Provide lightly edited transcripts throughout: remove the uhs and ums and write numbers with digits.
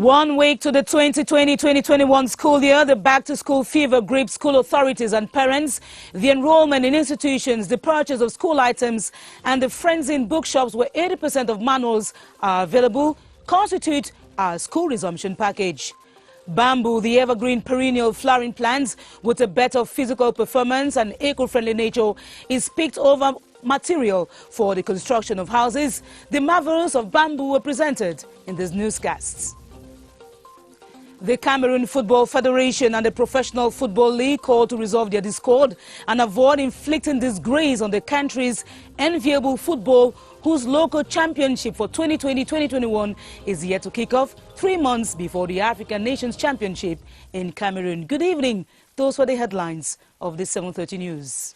1 week to the 2020-2021 school year, the back-to-school fever grips school authorities and parents. The enrollment in institutions, the purchase of school items, and the frenzy in bookshops where 80% of manuals are available constitute our school resumption package. Bamboo, the evergreen perennial flowering plant with a better physical performance and eco-friendly nature, is picked over material for the construction of houses. The marvels of bamboo were presented in this newscast. The Cameroun Football Federation and the Professional Football League called to resolve their discord and avoid inflicting disgrace on the country's enviable football, whose local championship for 2020-2021 is yet to kick off 3 months before the African Nations Championship in Cameroun. Good evening. Those were the headlines of this 7:30 news.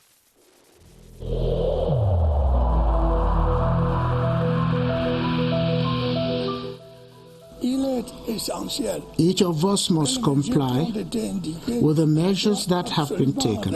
Each of us must comply with the measures that have been taken.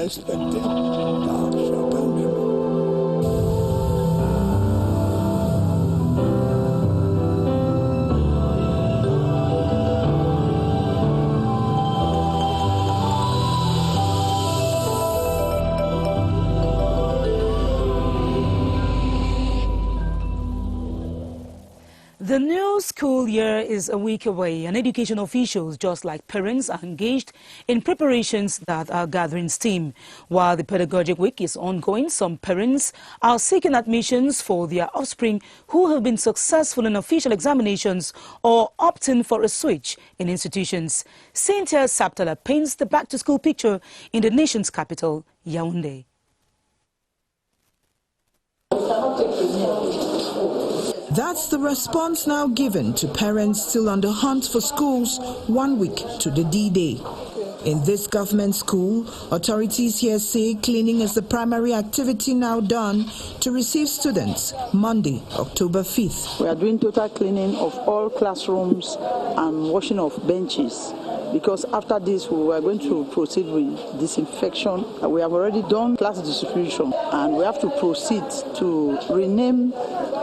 The new school year is a week away, and education officials, just like parents, are engaged in preparations that are gathering steam. While the pedagogic week is ongoing, some parents are seeking admissions for their offspring who have been successful in official examinations or opting for a switch in institutions. Cynthia Saptala paints the back-to-school picture in the nation's capital, Yaoundé. That's the response now given to parents still on the hunt for schools 1 week to the D-Day. In this government school, authorities here say cleaning is the primary activity now done to receive students Monday, October 5th. We are doing total cleaning of all classrooms and washing of benches, because after this we are going to proceed with disinfection. We have already done class distribution and we have to proceed to rename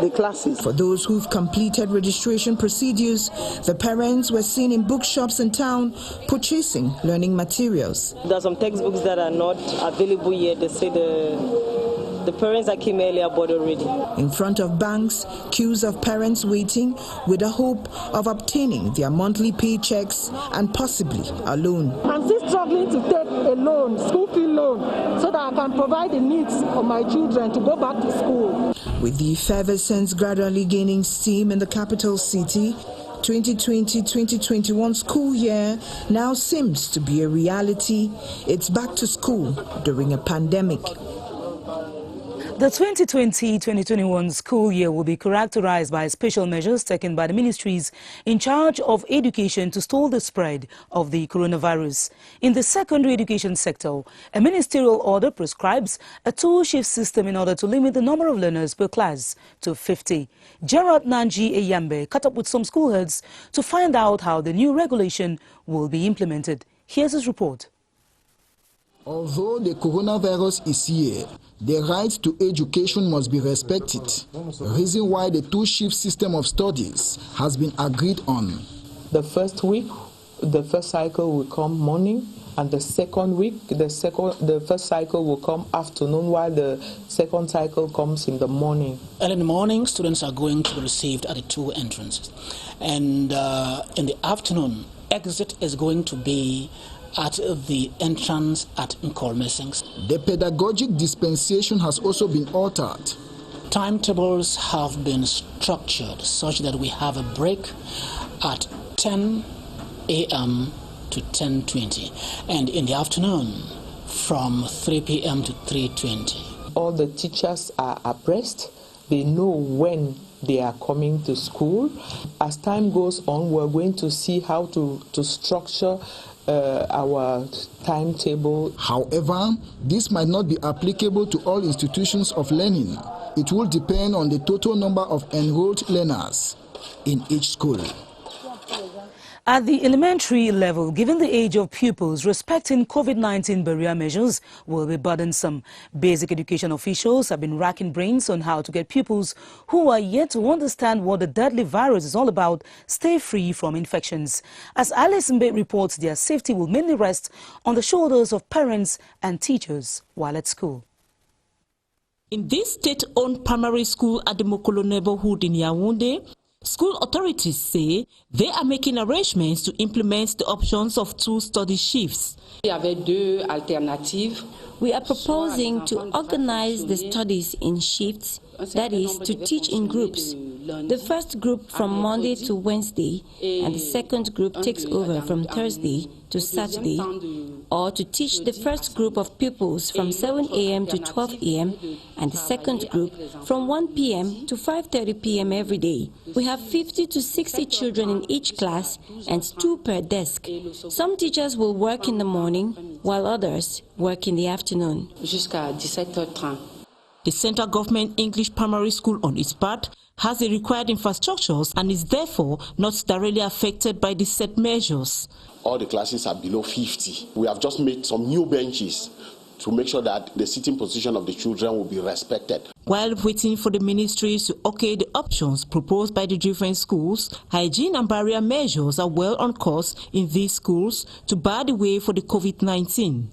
the classes. For those who've completed registration procedures, the parents were seen in bookshops in town purchasing learning materials. There are some textbooks that are not available yet. They say the parents that came earlier bought already. In front of banks, queues of parents waiting with the hope of obtaining their monthly paychecks and possibly a loan. I'm still struggling to take a loan, school fee loan, so that I can provide the needs of my children to go back to school. With the effervescence gradually gaining steam in the capital city, 2020-2021 school year now seems to be a reality. It's back to school during a pandemic. The 2020-2021 school year will be characterized by special measures taken by the ministries in charge of education to stall the spread of the coronavirus. In the secondary education sector, a ministerial order prescribes a 2-shift system in order to limit the number of learners per class to 50. Gerard Nanji Eyambe caught up with some school heads to find out how the new regulation will be implemented. Here's his report. Although the coronavirus is here, the right to education must be respected, reason why the 2-shift system of studies has been agreed on. The first week, the first cycle will come morning, and the second week, the first cycle will come afternoon, while the second cycle comes in the morning. Early in the morning, students are going to be received at the 2 entrances. And in the afternoon, exit is going to be at the entrance at Nkolmesings. The pedagogic dispensation has also been altered. Timetables have been structured such that we have a break at 10 a.m. to 10:20, and in the afternoon from 3 p.m. to 3:20. All the teachers are abreast. They know when they are coming to school. As time goes on, we're going to see how to structure our timetable. However, this might not be applicable to all institutions of learning. It will depend on the total number of enrolled learners in each school. At the elementary level, given the age of pupils, respecting COVID-19 barrier measures will be burdensome. Basic education officials have been racking brains on how to get pupils who are yet to understand what the deadly virus is all about stay free from infections. As Alice Mbe reports, their safety will mainly rest on the shoulders of parents and teachers while at school. In this state-owned primary school at the Mokolo neighborhood in Yaoundé, school authorities say they are making arrangements to implement the options of 2 study shifts. We are proposing to organize the studies in shifts, that is, to teach in groups. The first group from Monday to Wednesday, and the second group takes over from Thursday to Saturday, or to teach the first group of pupils from 7 a.m. to 12 a.m. and the second group from 1 p.m. to 5:30 p.m. every day. We have 50 to 60 children in each class and 2 per desk. Some teachers will work in the morning, while others work in the afternoon. The central government English primary school, on its part, has the required infrastructures and is therefore not directly affected by the set measures. All the classes are below 50. We have just made some new benches to make sure that the sitting position of the children will be respected. While waiting for the ministries to okay the options proposed by the different schools, hygiene and barrier measures are well on course in these schools to bar the way for the COVID-19.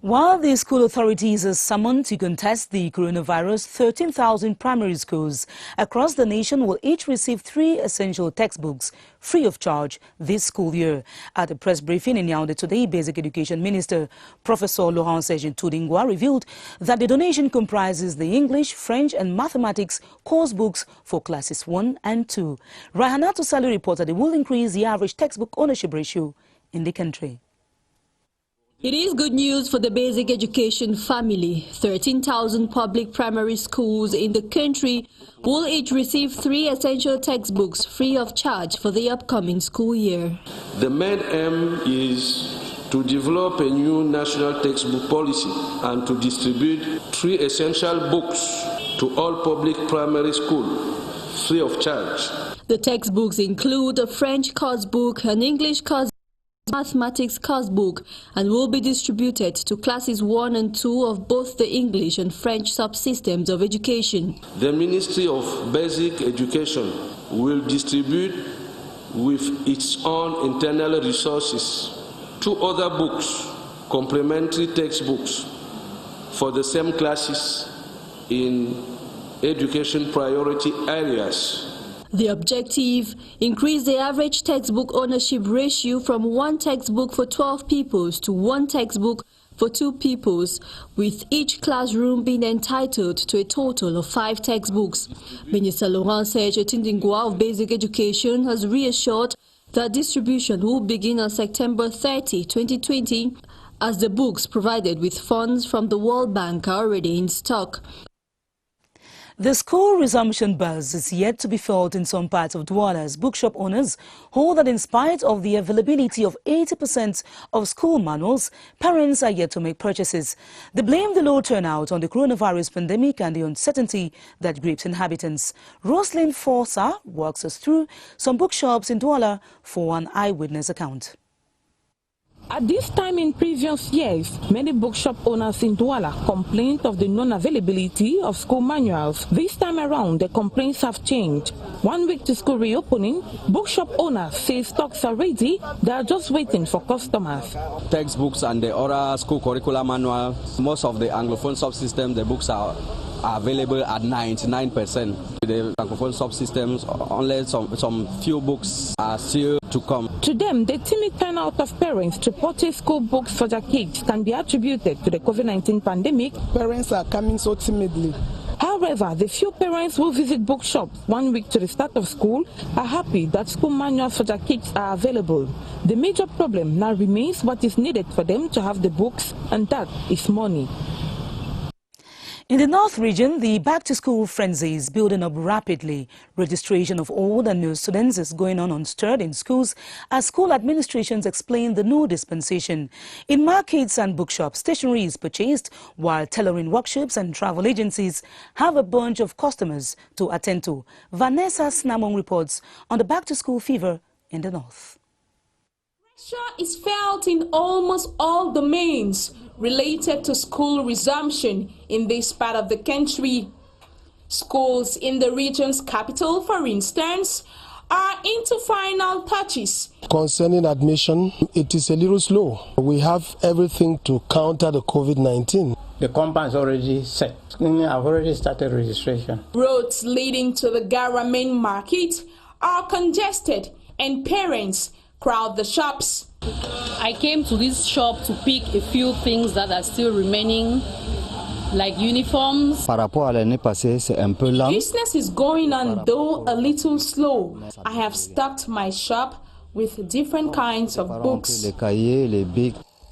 While the school authorities are summoned to contest the coronavirus, 13,000 primary schools across the nation will each receive 3 essential textbooks free of charge this school year. At a press briefing in Yaoundé today, Basic Education Minister Professor Laurent Tudingwa revealed that the donation comprises the English, French and Mathematics course books for classes 1 and 2. Rahanato Saleh reported it will increase the average textbook ownership ratio in the country. It is good news for the basic education family. 13,000 public primary schools in the country will each receive 3 essential textbooks free of charge for the upcoming school year. The main aim is to develop a new national textbook policy and to distribute 3 essential books to all public primary schools free of charge. The textbooks include a French course book, an English course book, Mathematics course book, and will be distributed to classes 1 and 2 of both the English and French subsystems of education. The Ministry of Basic Education will distribute with its own internal resources 2 other books, complementary textbooks for the same classes in education priority areas. The objective, increase the average textbook ownership ratio from 1 textbook for 12 pupils to 1 textbook for 2 pupils, with each classroom being entitled to a total of 5 textbooks. Minister Laurent Tudingwa of Basic Education has reassured that distribution will begin on September 30, 2020, as the books provided with funds from the World Bank are already in stock. The school resumption buzz is yet to be felt in some parts of Douala as bookshop owners hold that in spite of the availability of 80% of school manuals, parents are yet to make purchases. They blame the low turnout on the coronavirus pandemic and the uncertainty that grips inhabitants. Roslyn Forsa walks us through some bookshops in Douala for an eyewitness account. At this time in previous years, many bookshop owners in Douala complained of the non-availability of school manuals. This time around, the complaints have changed. 1 week to school reopening, bookshop owners say stocks are ready, they are just waiting for customers. Textbooks and the other school curriculum manual, most of the Anglophone subsystems, the books are available at 99%. The Anglophone subsystems, only some few books are still to come. To them, the timid turnout of parents to purchase school books for their kids can be attributed to the COVID-19 pandemic. Parents are coming so timidly. However, the few parents who visit bookshops 1 week to the start of school are happy that school manuals for their kids are available. The major problem now remains what is needed for them to have the books, and that is money. In the North region, the back-to-school frenzy is building up rapidly. Registration of old and new students is going on unstirred in schools as school administrations explain the new dispensation. In markets and bookshops, stationery is purchased, while tailoring workshops and travel agencies have a bunch of customers to attend to. Vanessa Snamong reports on the back-to-school fever in the north. Pressure is felt in almost all domains related to school resumption in this part of the country. Schools in the region's capital, for instance, are into final touches. Concerning admission, it is a little slow. We have everything to counter the COVID-19. The compound is already set. I've already started registration. Roads leading to the Gara main market are congested and parents crowd the shops. I came to this shop to pick a few things that are still remaining, like uniforms. Business is going on, though a little slow. I have stocked my shop with different kinds of books.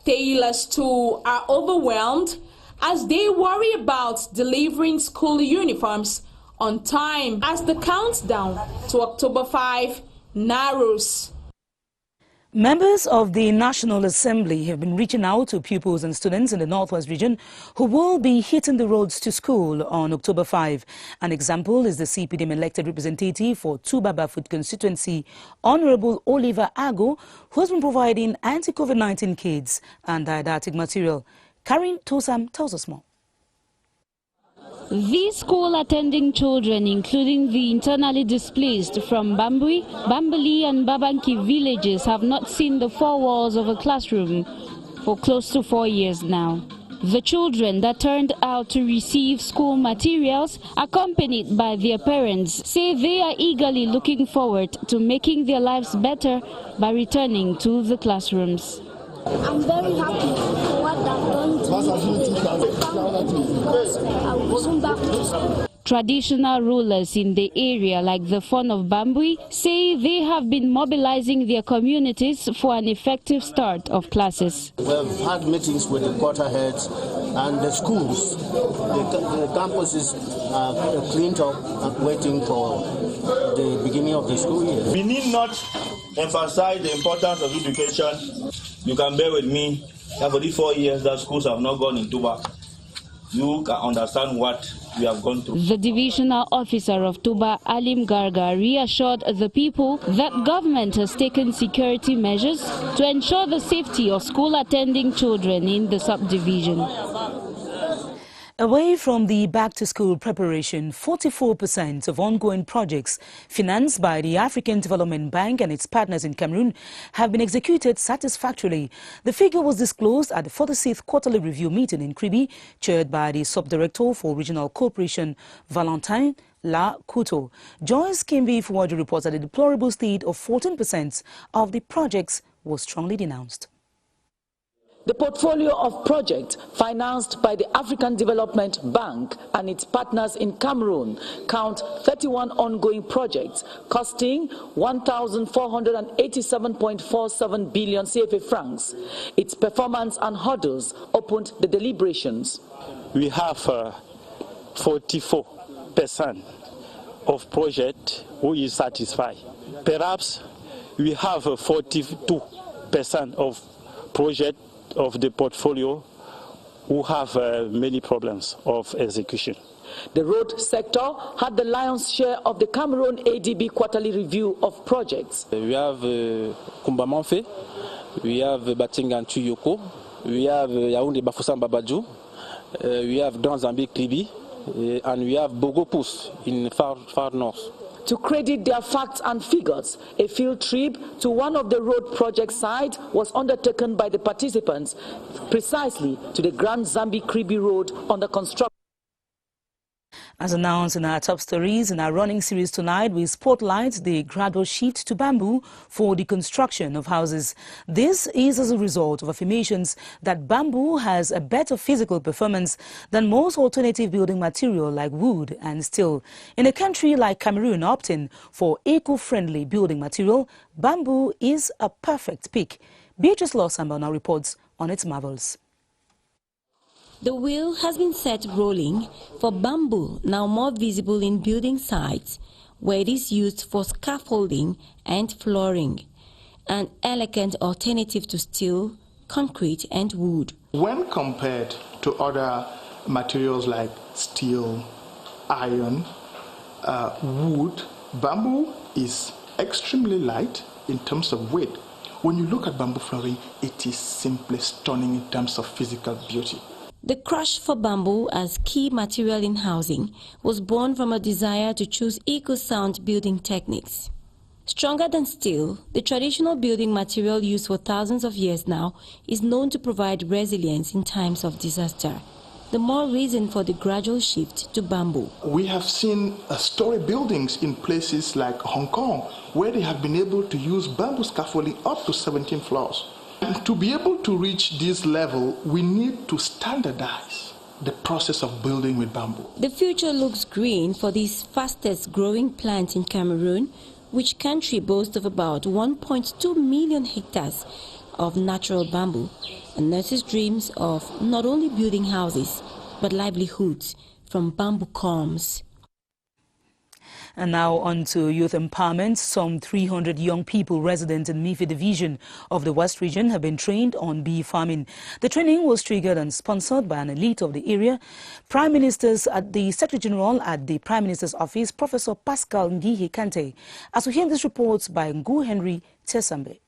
Tailors too are overwhelmed as they worry about delivering school uniforms on time as the countdown to October 5 narrows. Members of the National Assembly have been reaching out to pupils and students in the Northwest region who will be hitting the roads to school on October 5. An example is the CPDM elected representative for Tuba Bafut constituency, Honorable Oliver Ago, who has been providing anti-COVID-19 kits and didactic material. Karin Tosam tells us more. These school-attending children, including the internally displaced from Bambui, Bambali and Babanki villages, have not seen the four walls of a classroom for close to 4 years now. The children that turned out to receive school materials, accompanied by their parents, say they are eagerly looking forward to making their lives better by returning to the classrooms. I'm very happy for what I've done to because I will soon back to school. Traditional rulers in the area, like the Fon of Bambui, say they have been mobilizing their communities for an effective start of classes. We've had meetings with the quarter heads and the schools. The campuses are cleaned up and waiting for the beginning of the school year. We need not emphasize the importance of education. You can bear with me that for these 4 years that schools have not gone into Tuba. You can understand what we have gone through. The divisional officer of Tuba, Alim Garga, reassured the people that government has taken security measures to ensure the safety of school-attending children in the subdivision. Away from the back-to-school preparation, 44% of ongoing projects financed by the African Development Bank and its partners in Cameroun have been executed satisfactorily. The figure was disclosed at the 46th Quarterly Review meeting in Kribi, chaired by the Subdirector for Regional Cooperation, Valentin La Couto. Joyce Kimbi Fuwaju reports that the deplorable state of 14% of the projects was strongly denounced. The portfolio of projects financed by the African Development Bank and its partners in Cameroun count 31 ongoing projects costing 1,487.47 billion CFA francs. Its performance and hurdles opened the deliberations. We have 44% of project who is satisfied. Perhaps we have 42% of project of the portfolio who have many problems of execution. The road sector had the lion's share of the Cameroon ADB quarterly review of projects. We have Kumbamanfe, we have Batingan Tuyoko, we have Yaoundé Bafoussam Babadjou, we have Danzambi Kribi, and we have Bogopus in far north. To credit their facts and figures, a field trip to one of the road project sites was undertaken by the participants precisely to the Grand Zambi Kribi Road under construction. As announced in our top stories in our running series tonight, we spotlight the gradual shift to bamboo for the construction of houses. This is as a result of affirmations that bamboo has a better physical performance than most alternative building material like wood and steel. In a country like Cameroon opting for eco-friendly building material, bamboo is a perfect pick. Beatrice Losamba now reports on its marvels. The wheel has been set rolling for bamboo, now more visible in building sites, where it is used for scaffolding and flooring, an elegant alternative to steel, concrete and wood. When compared to other materials like steel, iron, wood, bamboo is extremely light, in terms of weight. When you look at bamboo flooring, it is simply stunning in terms of physical beauty. The crush for bamboo as key material in housing was born from a desire to choose eco-sound building techniques. Stronger than steel, the traditional building material used for thousands of years now is known to provide resilience in times of disaster. The more reason for the gradual shift to bamboo. We have seen story buildings in places like Hong Kong, where they have been able to use bamboo scaffolding up to 17 floors. And to be able to reach this level, we need to standardize the process of building with bamboo. The future looks green for this fastest growing plant in Cameroon, which country boasts of about 1.2 million hectares of natural bamboo, and nurses dreams of not only building houses, but livelihoods from bamboo corms. And now on to youth empowerment. Some 300 young people resident in Mifi division of the West region have been trained on bee farming. The training was triggered and sponsored by an elite of the area. Prime Ministers at the Secretary General at the Prime Minister's office, Professor Pascal Ndihi Kante. As we hear this report by Ngu Henry Tesambe.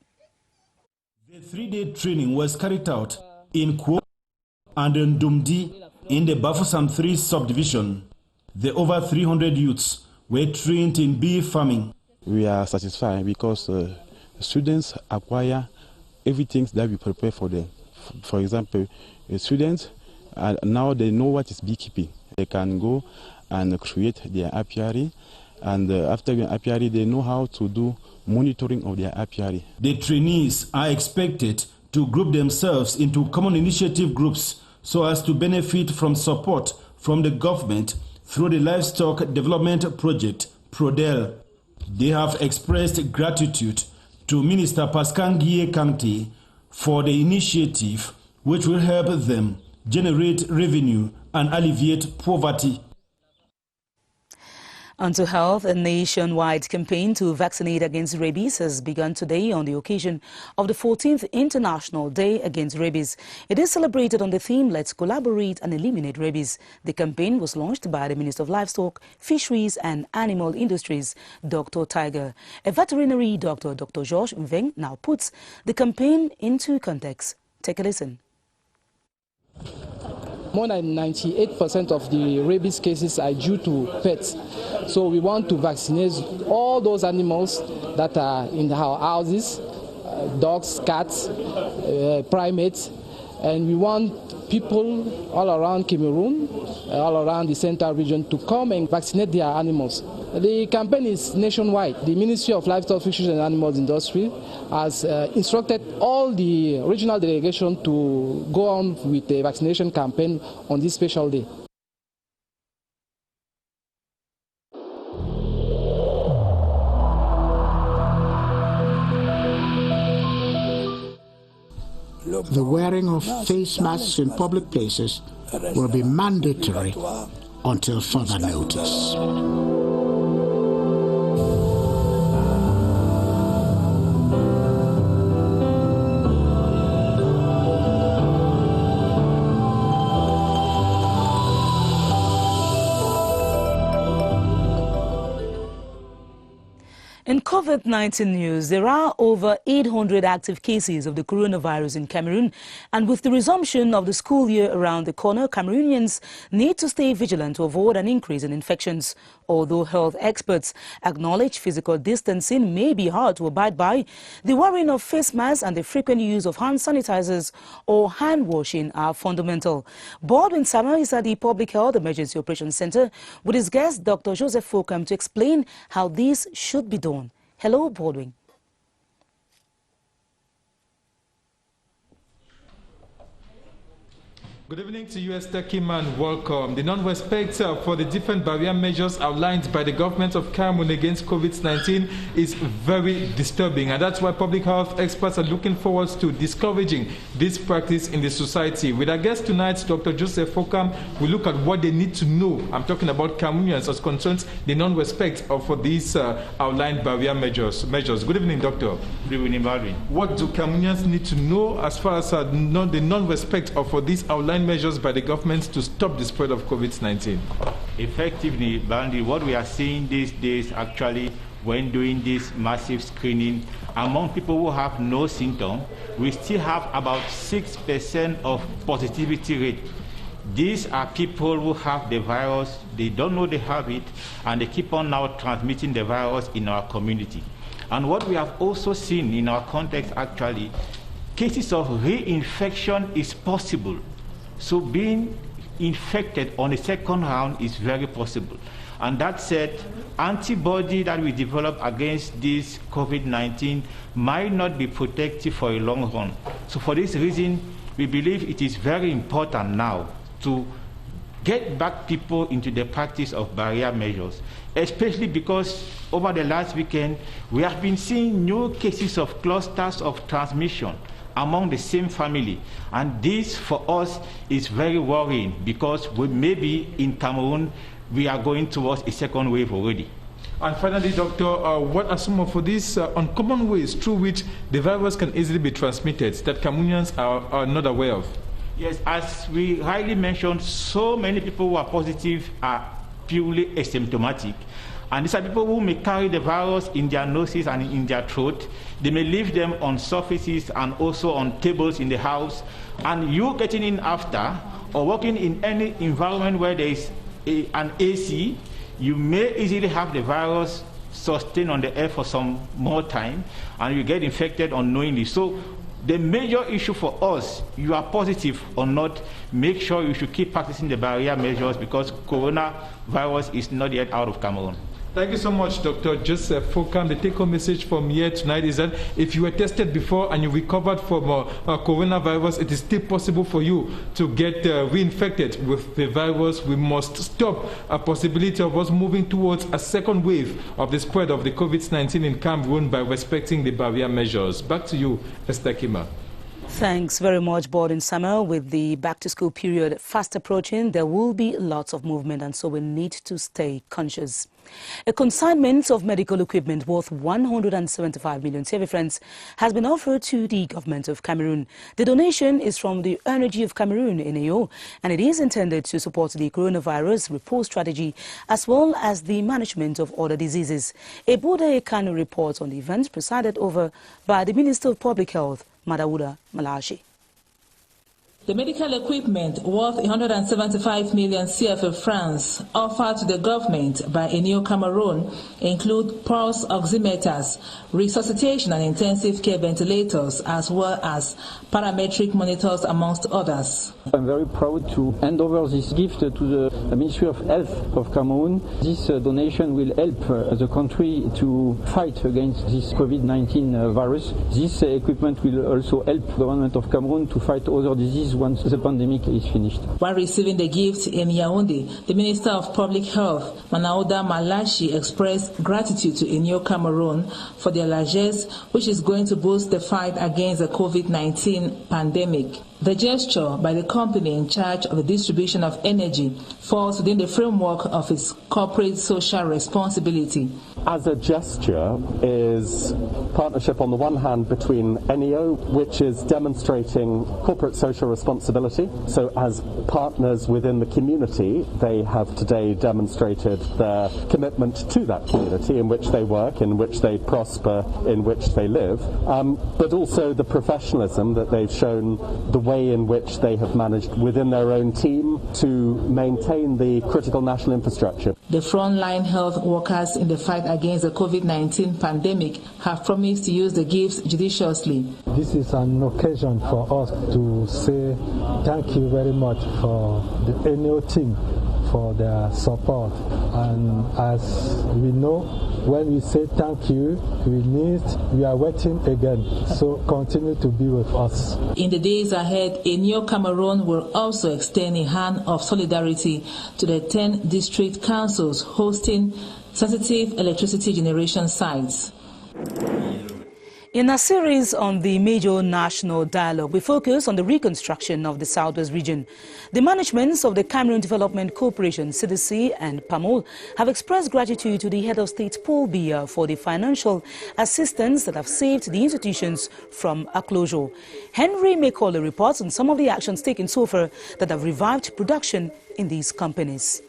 The three-day training was carried out in Kwo and in Dumdi in the Bafusam 3 subdivision. The over 300 youths were trained in bee farming. We are satisfied because students acquire everything that we prepare for them. For example, students now they know what is beekeeping. They can go and create their apiary, and after the apiary, they know how to do monitoring of their apiary. The trainees are expected to group themselves into common initiative groups so as to benefit from support from the government through the Livestock Development Project, PRODEL. They have expressed gratitude to Minister Pascal Ndihi Kante for the initiative, which will help them generate revenue and alleviate poverty. Onto health, a nationwide campaign to vaccinate against rabies has begun today on the occasion of the 14th International Day Against Rabies. It is celebrated on the theme, Let's Collaborate and Eliminate Rabies. The campaign was launched by the Minister of Livestock, Fisheries and Animal Industries, Dr. Tiger. A veterinary doctor, Dr. George Mveng, now puts the campaign into context. Take a listen. More than 98% of the rabies cases are due to pets. So we want to vaccinate all those animals that are in our houses, dogs, cats, primates, and we want people all around Cameroon, all around the central region to come and vaccinate their animals. The campaign is nationwide. The Ministry of Livestock, Fisheries and Animals Industry has instructed all the regional delegation to go on with the vaccination campaign on this special day. The wearing of face masks in public places will be mandatory until further notice. In COVID-19 news, there are over 800 active cases of the coronavirus in Cameroon, and with the resumption of the school year around the corner, Cameroonians need to stay vigilant to avoid an increase in infections. Although health experts acknowledge physical distancing may be hard to abide by, the wearing of face masks and the frequent use of hand sanitizers or hand washing are fundamental. Baldwin Sama is at the Public Health Emergency Operations Center with his guest, Dr. Joseph Fokam, to explain how this should be done. Hello, Baldwin. Good evening to you, Esther Kmer. Welcome. The non-respect for the different barrier measures outlined by the government of Cameroon against COVID-19 is very disturbing, and that's why public health experts are looking forward to discouraging this practice in the society. With our guest tonight, Dr. Joseph Fokam, we look at what they need to know. I'm talking about Cameroonians as concerns the non-respect for these outlined barrier measures. Good evening, Doctor. Good evening, Baldwin. What do Cameroonians need to know as far as the non-respect for these outlined measures by the government to stop the spread of COVID-19? Effectively, Bandy, what we are seeing these days, actually, when doing this massive screening, among people who have no symptom, we still have about 6% of positivity rate. These are people who have the virus, they don't know they have it, and they keep on now transmitting the virus in our community. And what we have also seen in our context, actually, cases of reinfection is possible. So being infected on the second round is very possible. And that said, antibody that we develop against this COVID-19 might not be protective for a long run. So for this reason, we believe it is very important now to get back people into the practice of barrier measures, especially because over the last weekend, we have been seeing new cases of clusters of transmission among the same family. And this, for us, is very worrying because we may be in Cameroon, we are going towards a second wave already. And finally, Doctor, what are some of these uncommon ways through which the virus can easily be transmitted that Cameroonians are not aware of? Yes, as we rightly mentioned, so many people who are positive are purely asymptomatic. And these are people who may carry the virus in their noses and in their throat. They may leave them on surfaces and also on tables in the house. And you getting in after or working in any environment where there is an AC, you may easily have the virus sustained on the air for some more time, and you get infected unknowingly. So the major issue for us, you are positive or not, make sure you should keep practicing the barrier measures because coronavirus is not yet out of Cameroon. Thank you so much, Dr. Joseph Fokam. The take-home message from here tonight is that if you were tested before and you recovered from coronavirus, it is still possible for you to get reinfected with the virus. We must stop a possibility of us moving towards a second wave of the spread of the COVID-19 in Cameroon by respecting the barrier measures. Back to you, Esther Kmer. Thanks very much, Borden Samuel. With the back-to-school period fast approaching, there will be lots of movement, and so we need to stay conscious. A consignment of medical equipment worth 175 million CFA francs has been offered to the government of Cameroon. The donation is from the Energy of Cameroon, NAO, and it is intended to support the coronavirus repose strategy as well as the management of other diseases. A Bode Kano report on the event presided over by the Minister of Public Health, Madawuda Malashi. The medical equipment worth 175 million CFA francs offered to the government by NAO Cameroon include pulse oximeters, resuscitation and intensive care ventilators, as well as parametric monitors, amongst others. I'm very proud to hand over this gift to the Ministry of Health of Cameroon. This donation will help the country to fight against this COVID-19 virus. This equipment will also help the government of Cameroon to fight other diseases once the pandemic is finished. While receiving the gift in Yaoundé, the Minister of Public Health, Madawuda Malashi, expressed gratitude to NAO Cameroon for their largesse, which is going to boost the fight against the COVID-19 pandemic. The gesture by the company in charge of the distribution of energy falls within the framework of its corporate social responsibility. As a gesture is partnership on the one hand between NAO, which is demonstrating corporate social responsibility. So as partners within the community, they have today demonstrated their commitment to that community in which they work, in which they prosper, in which they live, but also the professionalism that they've shown, the way in which they have managed within their own team to maintain the critical national infrastructure. The frontline health workers in the fight against the COVID-19 pandemic have promised to use the gifts judiciously. This is an occasion for us to say thank you very much for the NAO team for their support, and as we know, when we say thank you, we are waiting again, so continue to be with us. In the days ahead, NAO Cameroon will also extend a hand of solidarity to the 10 district councils hosting sensitive electricity generation sites. In a series on the major national dialogue, we focus on the reconstruction of the Southwest region. The managements of the Cameroon Development Corporation, CDC, and PAMOL have expressed gratitude to the head of state, Paul Biya, for the financial assistance that have saved the institutions from a closure. Henry Macaulay reports on some of the actions taken so far that have revived production in these companies.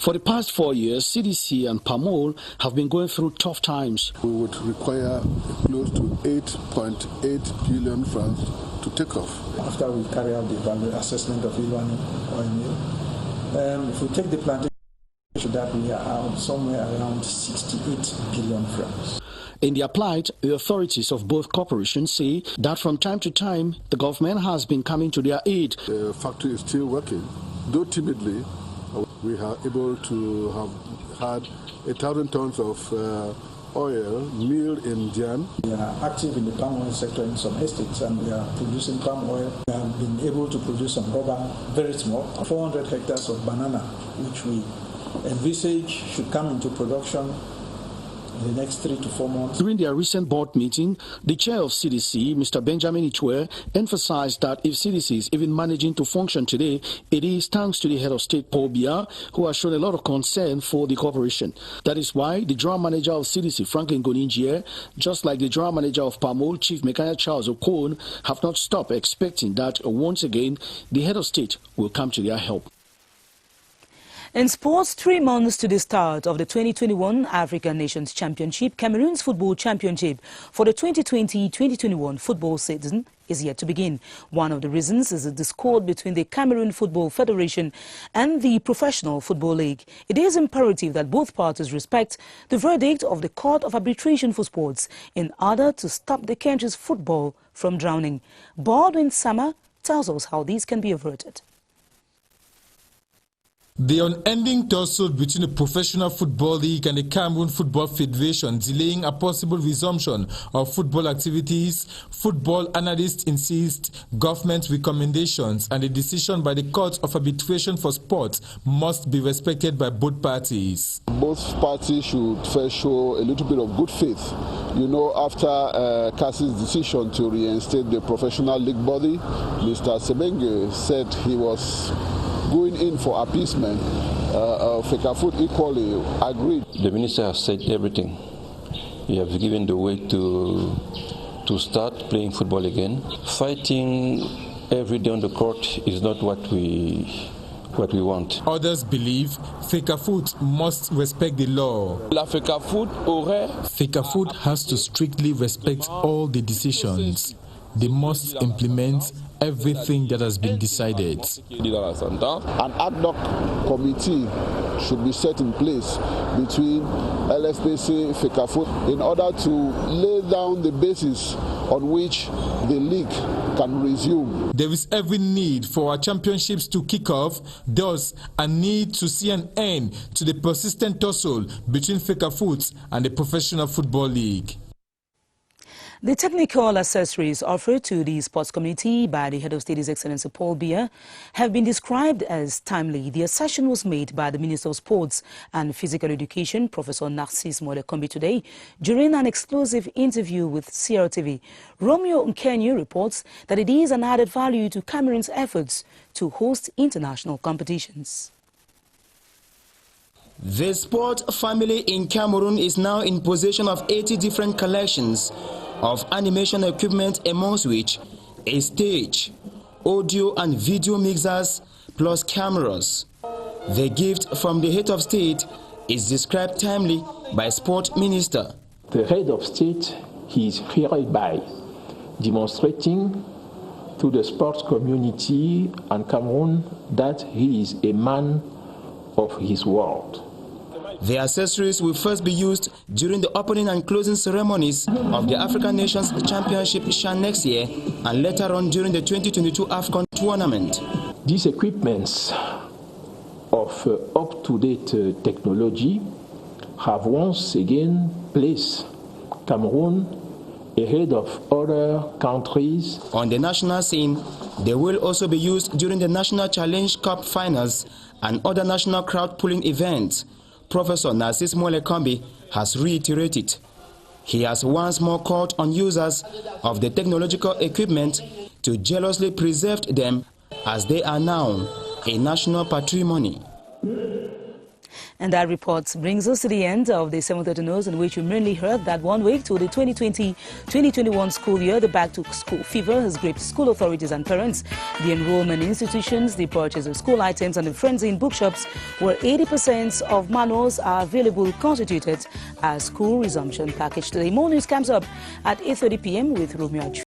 For the past 4 years, CDC and PAMOL have been going through tough times. We would require close to 8.8 billion francs to take off. After we carry out the assessment of Iwani oil mill, if we take the plantation, that we are somewhere around 68 billion francs. In their plight, the authorities of both corporations say that from time to time, the government has been coming to their aid. The factory is still working, though timidly. We are able to have had 1,000 tons of oil milled in Dian. We are active in the palm oil sector in some estates, and we are producing palm oil. We have been able to produce some rubber, very small, 400 hectares of banana, which we envisage should come into production in the next 3 to 4 months. During their recent board meeting, the chair of CDC, Mr. Benjamin Itwe, emphasized that if CDC is even managing to function today, it is thanks to the head of state, Paul Biya, who has shown a lot of concern for the corporation. That is why the general manager of CDC, Franklin Goninjie, just like the general manager of PAMOL, Chief Mechanic Charles Okon, have not stopped expecting that once again the head of state will come to their help. In sports, 3 months to the start of the 2021 African Nations Championship, Cameroon's football championship for the 2020-2021 football season is yet to begin. One of the reasons is the discord between the Cameroon Football Federation and the Professional Football League. It is imperative that both parties respect the verdict of the Court of Arbitration for Sports in order to stop the country's football from drowning. Baldwin Sama tells us how these can be averted. The unending tussle between the Professional Football League and the Cameroon Football Federation delaying a possible resumption of football activities, football analysts insist government recommendations and the decision by the Court of Arbitration for Sport must be respected by both parties. Both parties should first show a little bit of good faith. You know, after CAS's decision to reinstate the Professional League body, Mr. Sebenge said he was going in for appeasement. Fecafoot equally agreed. The minister has said everything. He has given the way to start playing football again. Fighting every day on the court is not what we want. Others believe Fecafoot must respect the law. Fecafoot has to strictly respect all the decisions. They must implement everything that has been decided. An ad hoc committee should be set in place between LFPC, Fecafoot, in order to lay down the basis on which the league can resume. There is every need for our championships to kick off, thus a need to see an end to the persistent tussle between Fecafoot and the Professional Football League. The technical accessories offered to the sports community by the head of state, His Excellency Paul Biya, have been described as timely. The assertion was made by the Minister of Sports and Physical Education, Professor Narcisse Molekombi, today during an exclusive interview with CRTV. Romeo Nkenyu reports that it is an added value to Cameroon's efforts to host international competitions. The sport family in Cameroon is now in possession of 80 different collections of animation equipment, amongst which a stage, audio and video mixers, plus cameras. The gift from the head of state is described timely by Sport Minister. The head of state is hereby demonstrating to the sports community and Cameroon that he is a man of his word. The accessories will first be used during the opening and closing ceremonies of the African Nations Championship CHAN next year and later on during the 2022 AFCON tournament. These equipments of up-to-date technology have once again placed Cameroon ahead of other countries. On the national scene, they will also be used during the National Challenge Cup finals and other national crowd-pulling events. Professor Narcisse Molekombi has reiterated. He has once more called on users of the technological equipment to jealously preserve them as they are now a national patrimony. And that report brings us to the end of the 7:30 news, in which we mainly heard that 1 week to the 2020-2021 school year, the back-to-school fever has gripped school authorities and parents. The enrollment institutions, the purchase of school items and the frenzy in bookshops, where 80% of manuals are available, constituted as school resumption package. Today, more news comes up at 8:30 p.m. with Romeo.